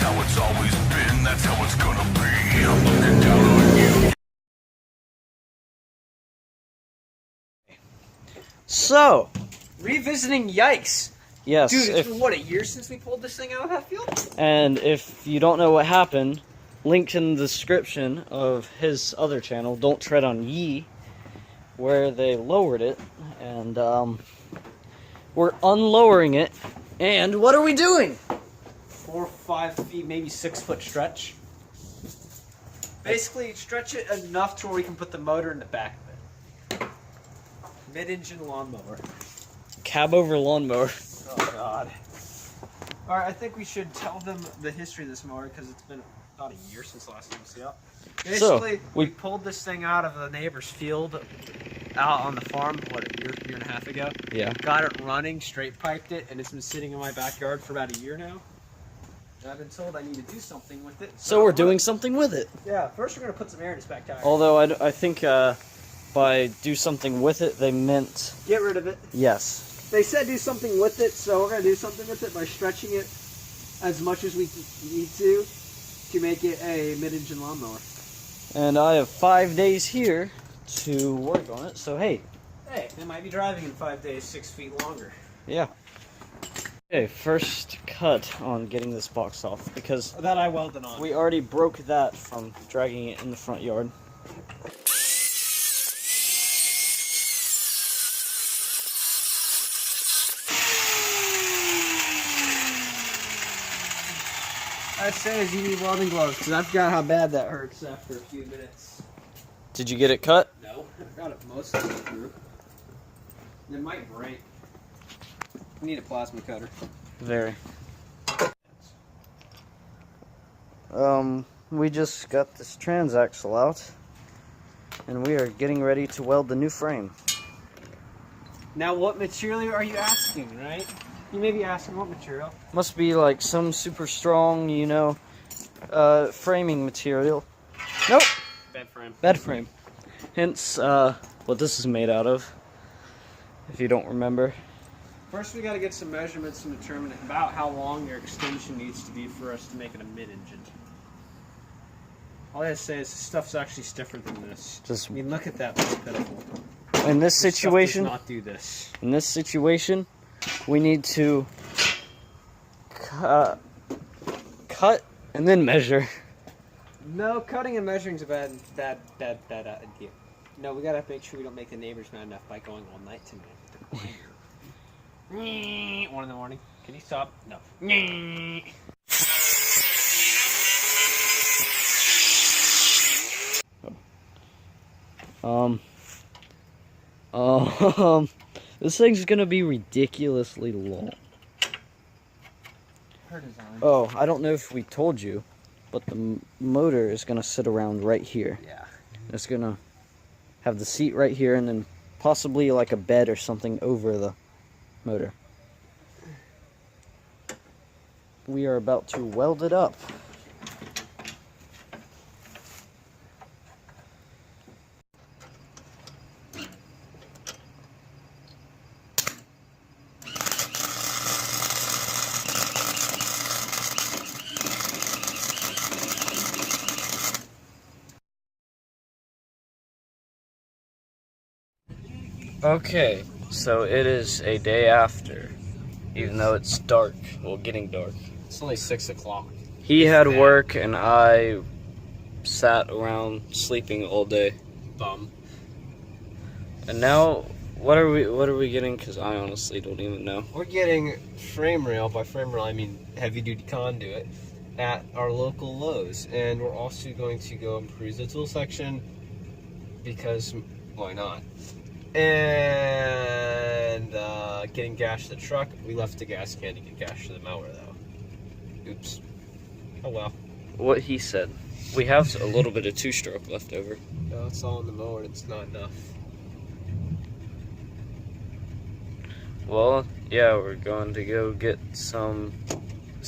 how it's always been, that's how it's gonna be. I'm looking down on you. So, revisiting Yikes. yes. Dude, it's been, what, a year since we pulled this thing out of that field? And if you don't know what happened, link in the description of his other channel, Don't Tread on Ye, where they lowered it, and we're unlowering it. And what are we doing? 4 or 5 feet, maybe 6 foot stretch. Basically, stretch it enough to where we can put the motor in the back of it. Mid-engine lawnmower. Cab over lawnmower. Oh god. Alright, I think we should tell them the history of this mower because it's been about a year since the last time we see it. Basically, we pulled this thing out of the neighbor's field out on the farm, what, a year and a half ago? Yeah. Got it running, straight piped it, and it's been sitting in my backyard for about a year now. And I've been told I need to do something with it. So we're doing something with it. Yeah, first we're going to put some air in its back tire. Although I think by do something with it, they meant... Get rid of it. Yes. They said do something with it, so we're going to do something with it by stretching it as much as we need to make it a mid-engine lawnmower. And I have 5 days here to work on it, so hey. Hey, they might be driving in 5 days, 6 feet longer. Yeah. Okay, first cut on getting this box off, because that I welded on. we already broke that from dragging it in the front yard. I say is you need welding gloves, because I forgot how bad that hurts after a few minutes. Did you get it cut? No, I got it mostly through. It might break. We need a plasma cutter. Very. We just got this transaxle out, and we are getting ready to weld the new frame. Now, what material are you asking, right? You may be asking what material. Must be like some super strong, you know, framing material. Nope. Bed frame. Bed frame. Hence, what this is made out of, if you don't remember. First, we got to get some measurements to determine about how long your extension needs to be for us to make it a mid-engine. All I have to say is this stuff's actually stiffer than this. Just I mean, look at that. That's pitiful. in this This situation, stuff does not do this. in this situation, we need to cut and then measure. No, cutting and measuring is a bad idea. No, we gotta make sure we don't make the neighbors mad enough by going all night tonight. 1 in the morning. Can you stop? No. This thing's gonna be ridiculously long. Her design. Oh, I don't know if we told you, but the motor is gonna sit around right here. Yeah. It's gonna have the seat right here, and then possibly like a bed or something over the motor. We are about to weld it up. Okay, so it is a day after, even though it's dark, well, getting dark. It's only 6 o'clock. He had work and I sat around sleeping all day. Bum. And now, what are we getting? Because I honestly don't even know. We're getting frame rail, by frame rail I mean heavy duty conduit, at our local Lowe's. And we're also going to go and peruse the tool section because why not? And getting gas to the truck. We left the gas can to get gas to the mower though. Oops. Oh well. What he said. We have a little bit of two-stroke left over. No, it's all in the mower and it's not enough. Well, yeah, we're going to go get some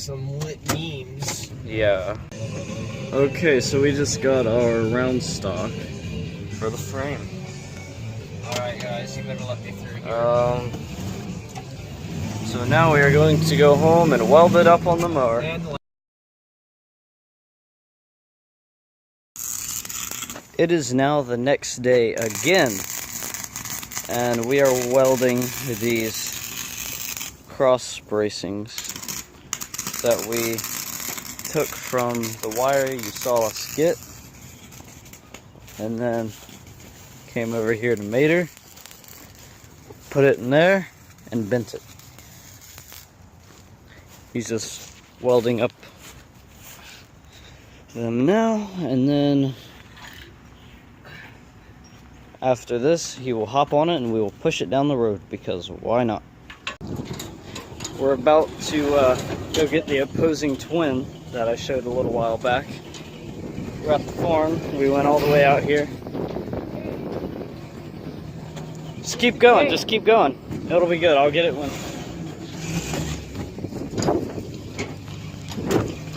lit beams. Yeah. Okay, so we just got our round stock for the frame. Alright guys, you better let me through here. So now we are going to go home and weld it up on the mower. And It is now the next day again, and we are welding these cross bracings that we took from the wire you saw us get, and then came over here to Moto, put it in there, and bent it. He's just welding up them now, and then after this he will hop on it and we will push it down the road, because why not? We're about to go get the opposing twin that I showed a little while back. We're at the farm. We went all the way out here. Just keep going, just keep going. It'll be good. I'll get it when...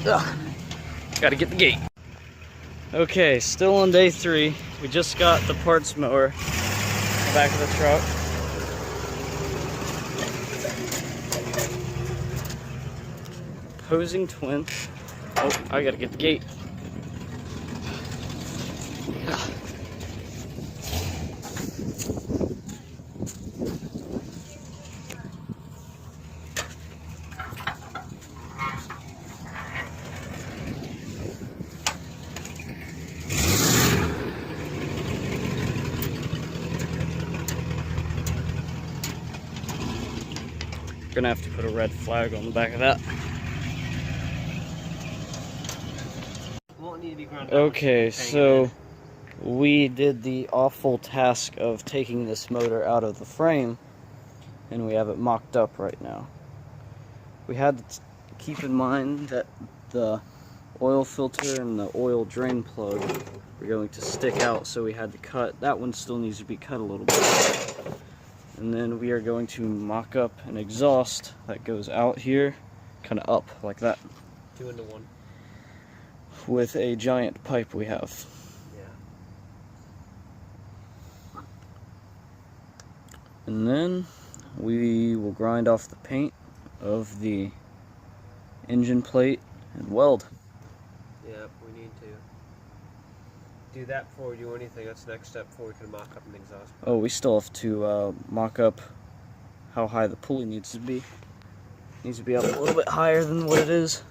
Ugh. Gotta get the gate. Okay, still on day 3. We just got the parts mower in the back of the truck. Opposing twin. Oh, I gotta get the gate. Gonna have to put a red flag on the back of that. Won't need to be ground. Okay, so we did the awful task of taking this motor out of the frame, and we have it mocked up right now. We had to keep in mind that the oil filter and the oil drain plug were going to stick out, so we had to cut. That one still needs to be cut a little bit. And then we are going to mock up an exhaust that goes out here, kind of up like that. 2 into 1. With a giant pipe we have. Yeah. And then we will grind off the paint of the engine plate and weld. Yep, we need to do that before we do anything. That's the next step before we can mock up an exhaust. Oh, we still have to mock up how high the pulley needs to be. It needs to be up a little bit higher than what it is.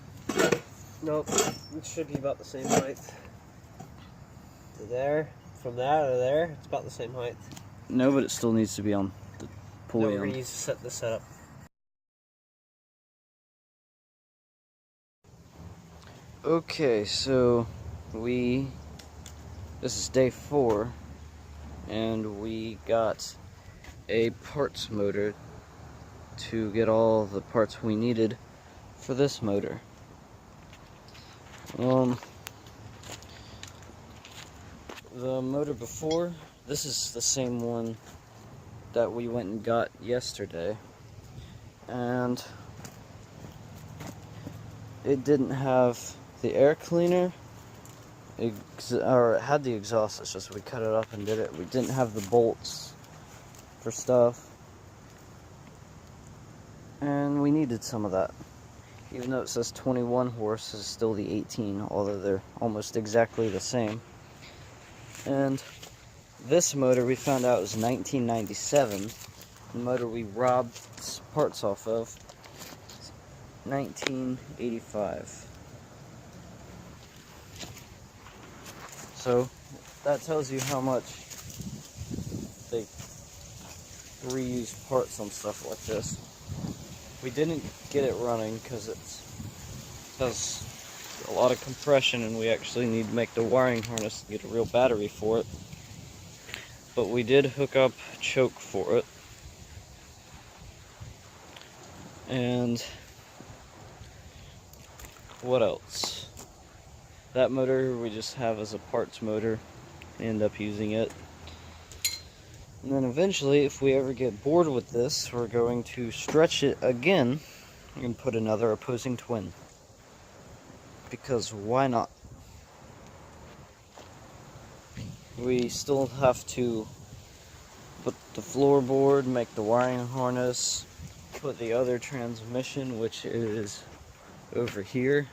Nope, it should be about the same height. To there, from that to there, it's about the same height. No, but it still needs to be on the pulley. No, we're going to set this up. Okay, so this is day 4, and we got a parts motor to get all the parts we needed for this motor. The motor before, this is the same one that we went and got yesterday, and it didn't have the air cleaner, or it had the exhaust. It's just we cut it up and did it. We didn't have the bolts for stuff, and we needed some of that. Even though it says 21 horse, it's still the 18, although they're almost exactly the same. And this motor we found out was 1997. The motor we robbed parts off of, 1985. So that tells you how much they reuse parts on stuff like this. We didn't get it running because it has a lot of compression, and we actually need to make the wiring harness to get a real battery for it. But we did hook up choke for it. And what else? That motor we just have as a parts motor. We end up using it. And then eventually, if we ever get bored with this, we're going to stretch it again and put another opposing twin. Because why not? We still have to put the floorboard, make the wiring harness, put the other transmission, which is over here.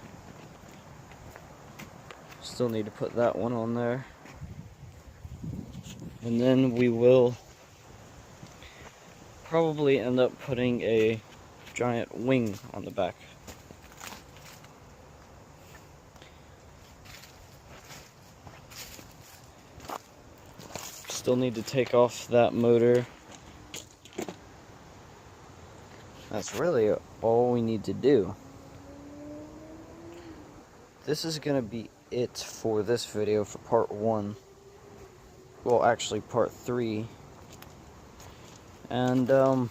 Still need to put that one on there. And then we will probably end up putting a giant wing on the back. Still need to take off that motor. That's really all we need to do. This is going to be it for this video for part 1. Well, actually part 3. And,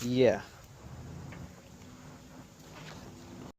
yeah.